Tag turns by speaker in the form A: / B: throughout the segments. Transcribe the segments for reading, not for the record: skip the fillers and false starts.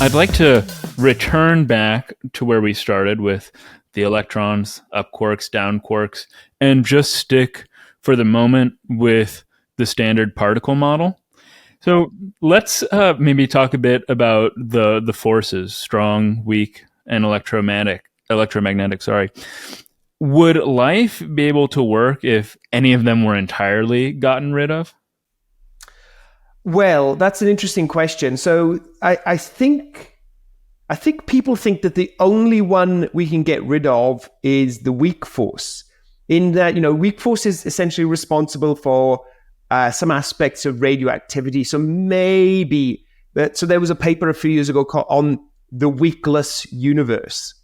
A: I'd like to return back to where we started with the electrons, up quarks, down quarks, and just stick for the moment with the standard particle model. So let's maybe talk a bit about the forces, strong, weak, and electromagnetic. Sorry. Would life be able to work if any of them were entirely gotten rid of?
B: Well, that's an interesting question. So I think people think that the only one we can get rid of is the weak force. In that, weak force is essentially responsible for some aspects of radioactivity. So maybe, so there was a paper a few years ago on the weakless universe.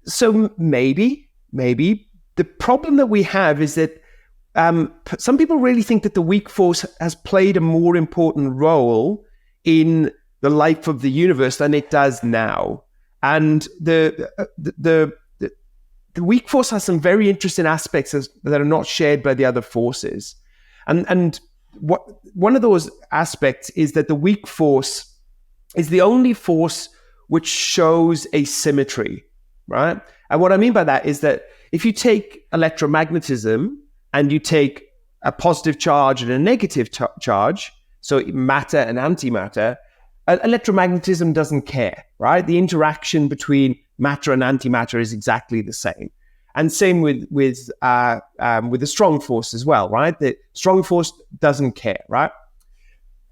B: So maybe. The problem that we have is that some people really think that the weak force has played a more important role in the life of the universe than it does now. And the weak force has some very interesting aspects that are not shared by the other forces. And one of those aspects is that the weak force is the only force which shows asymmetry, right? And what I mean by that is that if you take electromagnetism and you take a positive charge and a negative charge, so matter and antimatter, electromagnetism doesn't care, right? The interaction between matter and antimatter is exactly the same. And same with the strong force as well, right? The strong force doesn't care, right?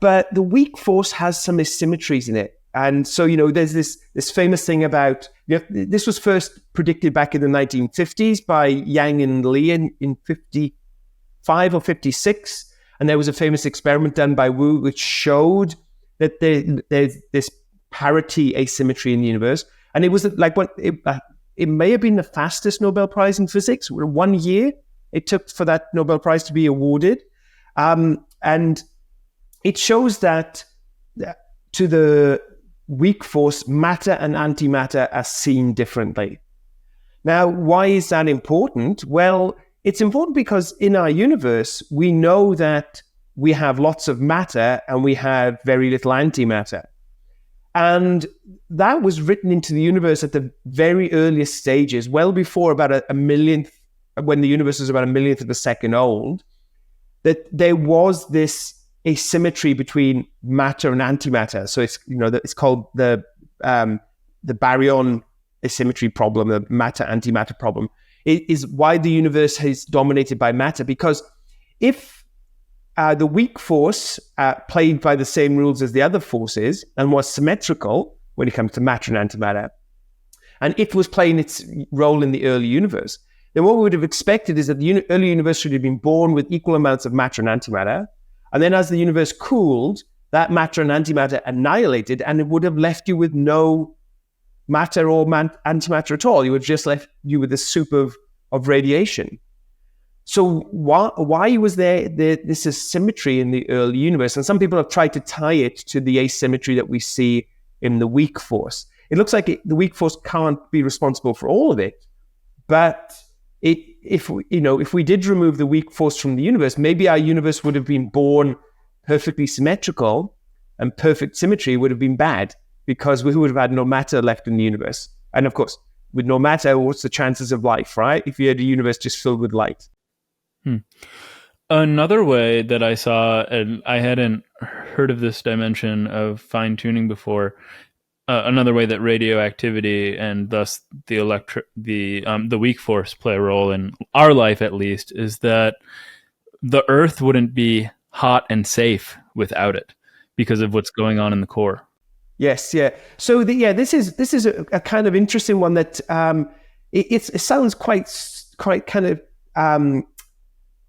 B: But the weak force has some asymmetries in it. And so, there's this famous thing about, this was first predicted back in the 1950s by Yang and Li in 55 or 56. And there was a famous experiment done by Wu which showed that there's this parity asymmetry in the universe. And it was like it may have been the fastest Nobel Prize in physics. 1 year it took for that Nobel Prize to be awarded. And it shows that to the weak force, matter and antimatter are seen differently. Now, why is that important? Well, it's important because in our universe, we know that we have lots of matter and we have very little antimatter. And that was written into the universe at the very earliest stages, well before about a millionth, when the universe was about a millionth of a second old, that there was this asymmetry between matter and antimatter. So it's called the baryon asymmetry problem, the matter-antimatter problem. It is why the universe is dominated by matter, because if the weak force played by the same rules as the other forces and was symmetrical when it comes to matter and antimatter, and it was playing its role in the early universe, then what we would have expected is that the early universe should have been born with equal amounts of matter and antimatter. And then as the universe cooled, that matter and antimatter annihilated, and it would have left you with no matter or antimatter at all. You would have just left you with a soup of radiation. So why was there this asymmetry in the early universe? And some people have tried to tie it to the asymmetry that we see in the weak force. It looks like the weak force can't be responsible for all of it, but if we did remove the weak force from the universe, maybe our universe would have been born perfectly symmetrical, and perfect symmetry would have been bad because we would have had no matter left in the universe. And of course, with no matter, what's the chances of life, right? If you had a universe just filled with light.
A: Another way that I saw, and I hadn't heard of this dimension of fine-tuning before, another way that radioactivity and thus the weak force play a role in our life, at least, is that the Earth wouldn't be hot and safe without it because of what's going on in the core.
B: Yes, yeah. So this is a kind of interesting one that it sounds quite kind of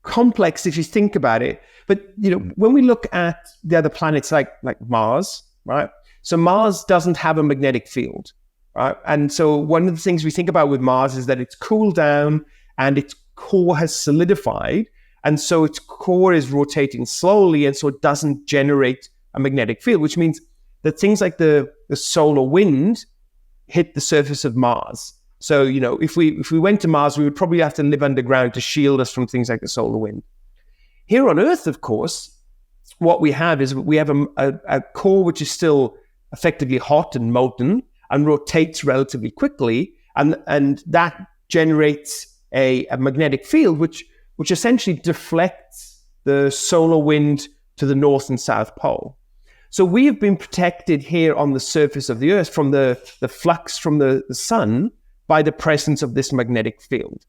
B: complex if you think about it. But when we look at the other planets like Mars, right? So Mars doesn't have a magnetic field, right? And so one of the things we think about with Mars is that it's cooled down and its core has solidified. And so its core is rotating slowly, and so it doesn't generate a magnetic field, which means that things like the solar wind hit the surface of Mars. So, if we went to Mars, we would probably have to live underground to shield us from things like the solar wind. Here on Earth, of course, what we have is we have a core which is still effectively hot and molten and rotates relatively quickly, and that generates a magnetic field which essentially deflects the solar wind to the north and south pole. So we have been protected here on the surface of the Earth from the flux from the sun by the presence of this magnetic field.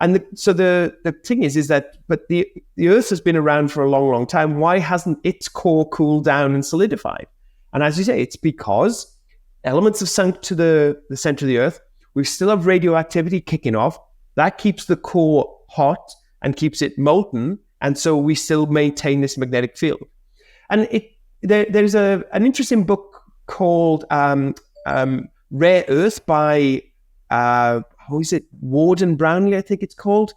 B: And so the thing is that, but the Earth has been around for a long, long time. Why hasn't its core cooled down and solidified? And as you say, it's because elements have sunk to the center of the Earth. We still have radioactivity kicking off. That keeps the core hot and keeps it molten. And so we still maintain this magnetic field. And there's an interesting book called Rare Earth by, how is it? Ward and Brownlee, I think it's called,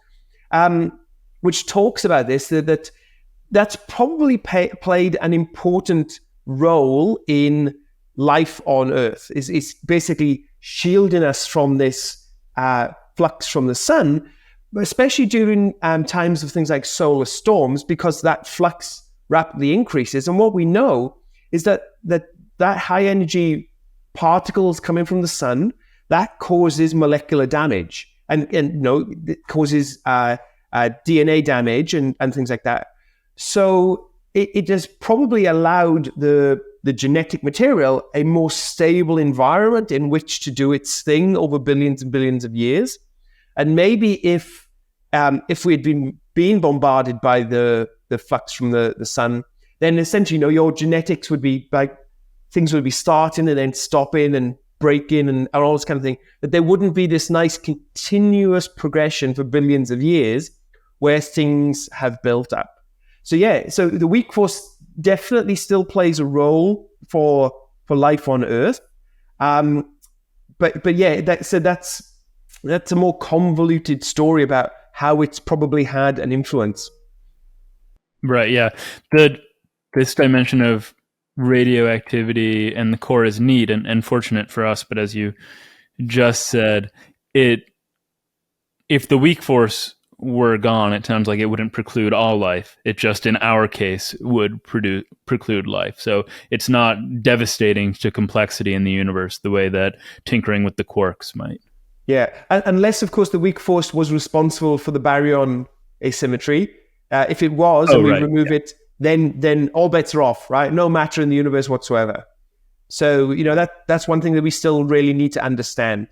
B: which talks about this, that's probably played an important role in life on Earth. Is basically shielding us from this flux from the sun, especially during times of things like solar storms, because that flux rapidly increases. And what we know is that high energy particles coming from the sun, that causes molecular damage and it causes DNA damage and things like that. So it has probably allowed the genetic material a more stable environment in which to do its thing over billions and billions of years. And maybe if we had been being bombarded by the flux from the sun, then essentially, your genetics would be like, things would be starting and then stopping and breaking and all this kind of thing. That there wouldn't be this nice continuous progression for billions of years where things have built up. So so the weak force definitely still plays a role for life on Earth. But yeah, that's a more convoluted story about how it's probably had an influence.
A: Right. Yeah. This dimension of radioactivity and the core is neat and fortunate for us. But as you just said, if the weak force were gone, it sounds like it wouldn't preclude all life. It just, in our case, would preclude life. So it's not devastating to complexity in the universe the way that tinkering with the quarks might.
B: Yeah, unless, of course, the weak force was responsible for the baryon asymmetry. If it was, and we remove it, then all bets are off, right? No matter in the universe whatsoever. So, that's one thing that we still really need to understand.